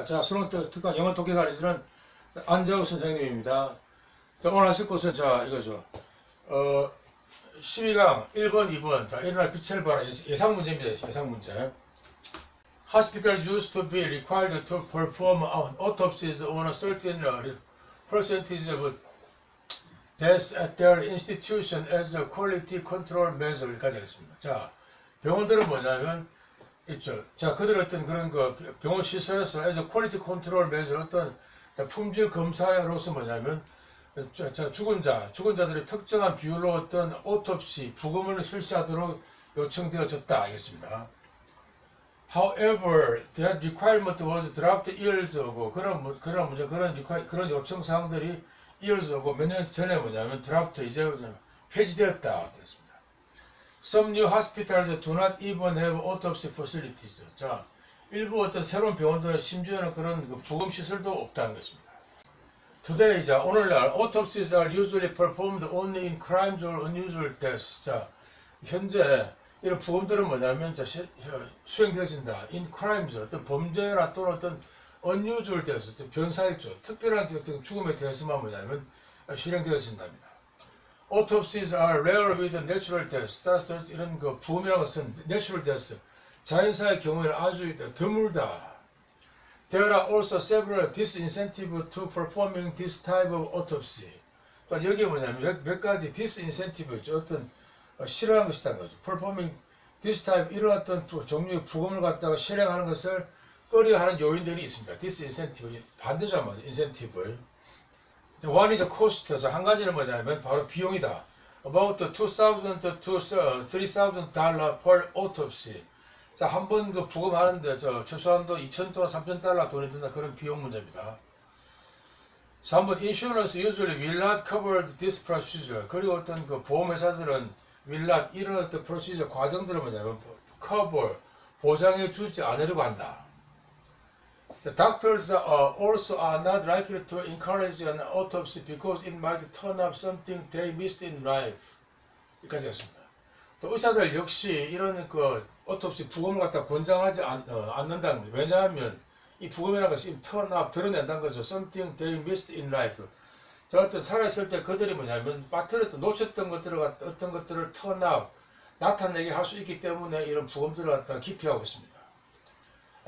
자, 수능 특강 영어 독해 강의실은 안재욱 선생님입니다. 자, 오늘 하실 것은 이거죠. 12강 1번, 2번. 자, 일어날 빛을 봐라. 예상 문제입니다. 예상 문제. Hospital used to be required to perform autopsies on a certain percentage of deaths at their institution as a quality control measure까지 하겠습니다. 자, 병원들은 뭐냐면 있죠. 자, 그들 어떤 그런 병원 시설에서 as a quality control measure 어떤 품질 검사로서 뭐냐면 죽은 자들이 특정한 비율로 어떤 오토프시 부검을 실시하도록 요청되어졌다 알겠습니다. However, that requirement was dropped years ago. 그런 요청 사항들이 years ago 몇 년 전에 뭐냐면 dropped 이제 뭐냐면 폐지되었다 됐습니다. Some new hospitals do not even have autopsy facilities. 자, 일부 어떤 새로운 병원들은 심지어는 그런 부검 시설도 없다는 것입니다. Today, 자, 오늘날 autopsies are usually performed only in crimes or unusual deaths. 자, 현재 이런 부검들은 뭐냐면 수행되어진다. In crimes, 어떤 범죄나 또는 어떤 unusual deaths, 어떤 변사일조, 특별한 어떤 죽음에 대해서만 뭐냐면 실행되어진답니다. Autopsies are rare with natural deaths. 따라서 이런 부검이라는 것은 natural deaths, 자연사의 경우에는 아주 드물다. There are also several disincentives to performing this type of autopsy. 또 여기에 뭐냐면 몇 가지 disincentive 있죠. 어떤 싫어하는 것이라는 거죠. Performing this type 이런 어떤 종류의 부검을 갖다가 실행하는 것을 꺼려하는 요인들이 있습니다. disincentive 반대죠, 맞아요. incentive. One is cost. 자, 한 가지는 뭐냐면 바로 비용이다. About $2,000 to $3,000 per autopsy. 자, 한 번 부검하는데 최소한도 $2,000 또는 $3,000 돈이 든다 그런 비용 문제입니다. 3번 Insurance usually will not cover this procedure. 그리고 어떤 보험회사들은 will not 이런 어떤 procedure 과정들을 뭐냐면 cover 보장해 주지 않으려고 한다. The doctors also are not likely to encourage an autopsy because it might turn up something they missed in life. 여기까지 했습니다. 또 의사들 역시 이런 autopsy 부검을 갖다 권장하지 않는다는 거죠. 왜냐하면 이 부검이라는 것이 turn up 드러낸다는 거죠. Something they missed in life. 자, 어떤 살아있을 때 그들이 뭐냐면 빠뜨렸던 놓쳤던 것들을 어떤 것들을 turn up 나타내게 할 수 있기 때문에 이런 부검들을 갖다 기피하고 있습니다.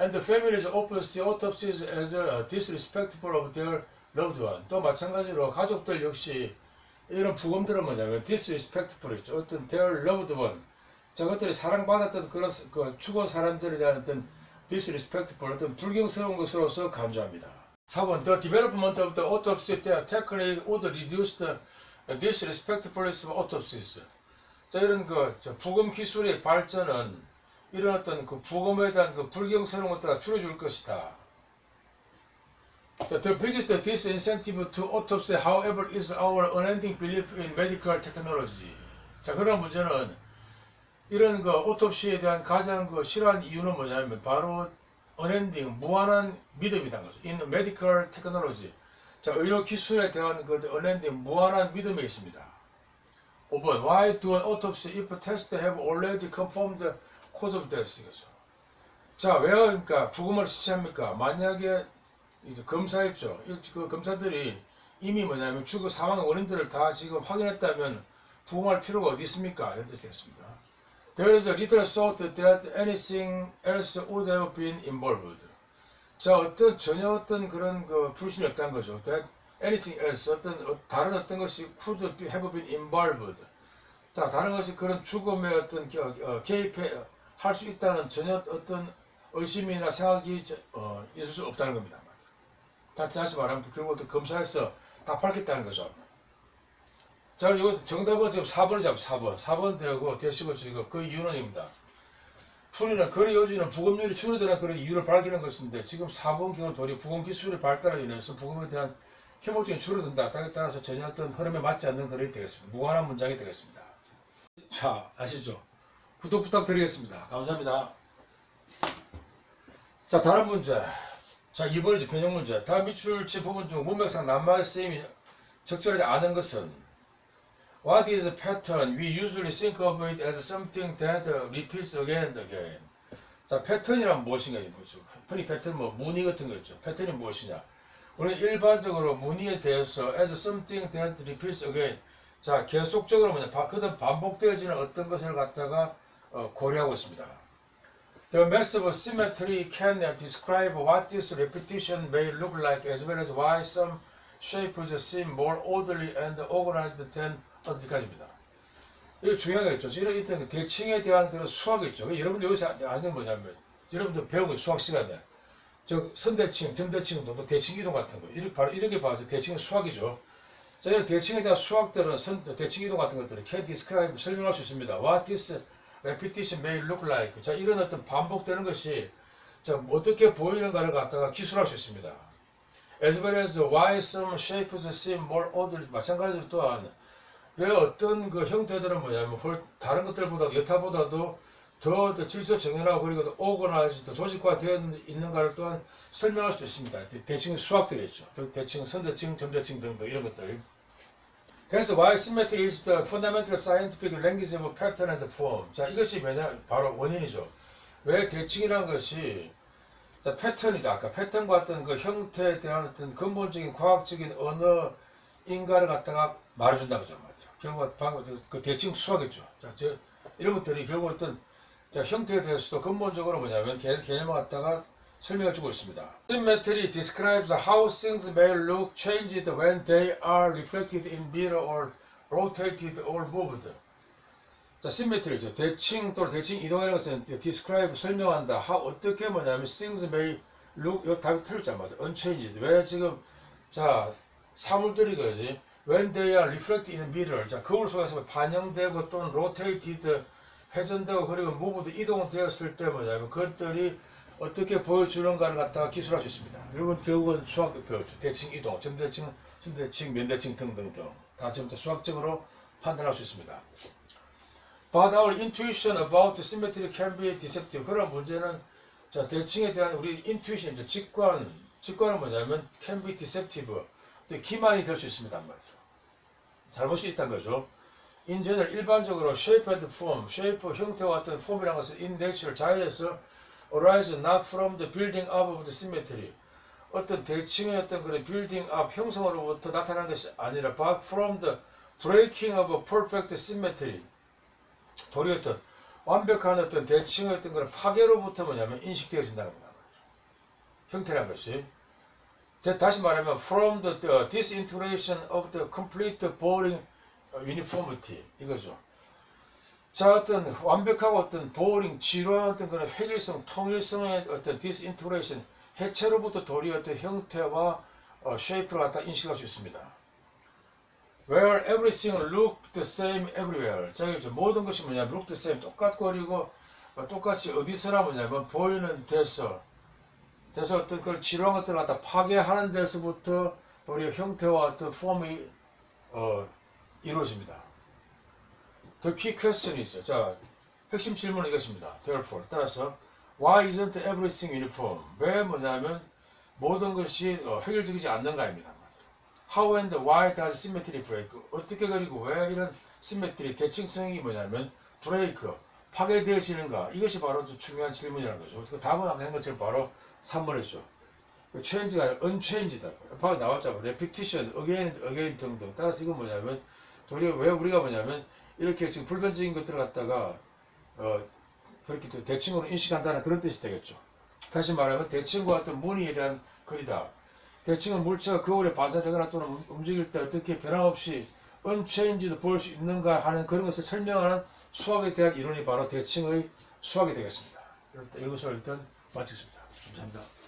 And the families often see autopsies as disrespectful of their loved one. 또 마찬가지로 가족들 역시 이런 부검들은 뭐냐면 disrespectful 있죠. 어떤 their loved one. 저것들이 사랑받았던 그런 죽은 사람들에 대한 어떤 disrespectful 어떤 불경스러운 것으로서 간주합니다. 4번 The development of the autopsy technique would reduce the disrespectfulness of autopsies. 자, 이런 부검 기술의 발전은 이런 어떤 부검에 대한 불경스러운 것들을 줄여줄 것이다. The biggest disincentive to autopsy, however, is our unending belief in medical technology. 자, 그런 문제는 이런 오토프시에 대한 가장 싫어하는 이유는 뭐냐면 바로 unending 무한한 믿음이라는 거죠. In medical technology. 자, 의료 기술에 대한 unending 무한한 믿음이 있습니다. 5번 Why do an autopsy if tests have already confirmed the cause of death? 이거죠. 자, 왜 그러니까 부검을 실시합니까? 만약에 이제 검사했죠. 검사들이 이미 뭐냐면 죽은 사망의 원인들을 다 지금 확인했다면 부검할 필요가 어디 있습니까? 이런 뜻이 되겠습니다. There is a little thought that anything else would have been involved. 자, 전혀 어떤 그런 불신이 없다는 거죠. That anything else, 다른 어떤 것이 could have been involved. 자, 다른 것이 그런 죽음에 어떤 개입할 수 있다는 전혀 어떤 의심이나 생각이 있을 수 없다는 겁니다. 다시 말하면 결국 검사에서 다 밝혔다는 거죠. 자, 이거 정답은 지금 4번이죠. 4번 되고 되시고 이거 그 이유는입니다. 풀이나 거리 요지는 부검률이 줄어드는 그런 이유를 밝히는 것인데 지금 4번 경우는 도리어 부검 기술의 발달로 인해서 부검에 대한 혐오증이 줄어든다. 따라서 전혀 어떤 흐름에 맞지 않는 글이 되겠습니다. 무관한 문장이 되겠습니다. 자, 아시죠? 구독 부탁드리겠습니다. 감사합니다. 자, 다른 문제. 자, 2번이죠. 변형 문제. 다음 밑줄치 부분 중 문맥상 낱말의 쓰임이 적절하지 않은 것은 What is a pattern? We usually think of it as something that repeats again and again. 자, 패턴이란 무엇인가? 흔히 패턴 뭐 무늬 같은 거 있죠. 패턴이 무엇이냐? 우리는 일반적으로 무늬에 대해서 as something that repeats again. 자, 계속적으로 그든 반복되어지는 어떤 것을 갖다가 고려하고 있습니다. The massive symmetry can describe what this repetition may look like as well as why some shapes seem more orderly and organized than 어디까지입니다. 이거 중요한 게 있죠. 이런 대칭에 대한 그런 수학이 있죠. 여러분들 여기서 아는 게 뭐냐면 여러분들 배운 거 수학 시간에 저 선대칭, 점대칭, 또 대칭 이동 같은 거 바로 이런 게 봐서 대칭은 수학이죠. 자, 이런 대칭에 대한 수학들은 대칭 이동 같은 것들을 can describe 설명할 수 있습니다. What this repetition may look like. 자, 이런 어떤 반복되는 것이 자, 어떻게 보이는가를 갖다가 기술할 수 있습니다. As well as why some shapes seem more orderly. 마찬가지로 또한 왜 어떤 그 형태들은 뭐냐면 다른 것들보다 여타보다도 더 질서 정연하고 그리고 organized 조직화되어 있는가를 또한 설명할 수도 있습니다. 대칭 수학들이 있죠. 대칭, 선대칭, 점대칭 등등 이런 것들. 그래서 why symmetry is the fundamental scientific language of pattern and form. 자, 이것이 뭐냐 바로 원인이죠. 왜 대칭이라는 것이 자, 패턴이죠. 아까 패턴과 어떤 그 형태에 대한 어떤 근본적인 과학적인 언어인가를 갖다가 말해준다는 거죠. 결국 방금 그 대칭 수학이죠. 자, 이런 것들이 결국 어떤 자, 형태에 대해서도 근본적으로 뭐냐면 개념을 갖다가 설명해 주고 있습니다. Symmetry describes how things may look changed when they are reflected in mirror or rotated or moved. 자, symmetry죠. 대칭 또는 대칭 이동이라는 것은 describe 설명한다. how 어떻게 뭐냐면 things may look 요 답이 틀렸잖아요. unchanged. 왜 지금 자 사물들이 그지 when they are reflected in mirror. 자, 거울 속에서 반영되고 또는 rotated 회전되고 그리고 moved 이동되었을 때 뭐냐면 그것들이 어떻게 보여주는가를 갖다가 기술할 수 있습니다. 여러분 결국은 수학 배웠죠. 대칭 이동, 점대칭, 선대칭, 면대칭 등등등 다 전부 수학적으로 판단할 수 있습니다. But our intuition about the symmetry can be deceptive. 그런 문제는 자 대칭에 대한 우리 intuition, 직관은 뭐냐면 can be deceptive. 기만이 될 수 있습니다. 말이죠. 잘못이 있다는 거죠. In general, 일반적으로 shape and form, shape 형태와 어떤 form이라는 것은 in nature 자연에서 arise not from the building up of the symmetry. 어떤 대칭의 어떤 그런 building up 형성으로부터 나타나는 것이 아니라 but from the breaking of a perfect symmetry. 도리 어떤 완벽한 어떤 대칭의 어떤 그런 파괴로부터 뭐냐면 인식되어진다는 겁니다. 형태라는 것이. 다시 말하면 from the disintegration of the complete boring uniformity 이거죠. 자, 어떤 완벽하고 어떤 boring 지루한 어떤 그런 획일성, 통일성의 어떤 disintegration 해체로부터 도리어 어떤 형태와 shape를 갖다 인식할 수 있습니다. Where everything look the same everywhere. 자, 모든 것이 뭐냐, look the same 똑같고 그리고 똑같이 어디서나 뭐냐면 보이는 데서 어떤 그 지루한 것들을 갖다 파괴하는 데서부터 우리 형태와 어떤 폼이 이루어집니다. The key question이죠. 자, 핵심 질문은 이것입니다. Therefore, 따라서 why isn't everything uniform? 왜 뭐냐면 모든 것이 획일적이지 않는가입니다. How and why does symmetry break? 어떻게 그리고 왜 이런 symmetry 대칭성이 뭐냐면 break 파괴되어지는가? 이것이 바로 중요한 질문이라는 거죠. 그 답은 아까 한 것처럼 바로 3번이죠. change가 아니라 unchanged다. 바로 나왔잖아요. repetition, again 등등. 따라서 이건 뭐냐면 도리어 왜 우리가 뭐냐면 이렇게 지금 불변적인 것들을 갖다가 그렇게 대칭으로 인식한다는 그런 뜻이 되겠죠. 다시 말하면 대칭과 어떤 무늬에 대한 글이다. 대칭은 물체가 거울에 반사되거나 또는 움직일 때 어떻게 변함없이 unchanged 볼 수 있는가 하는 그런 것을 설명하는 수학에 대한 이론이 바로 대칭의 수학이 되겠습니다. 이것을 일단 마치겠습니다. 감사합니다.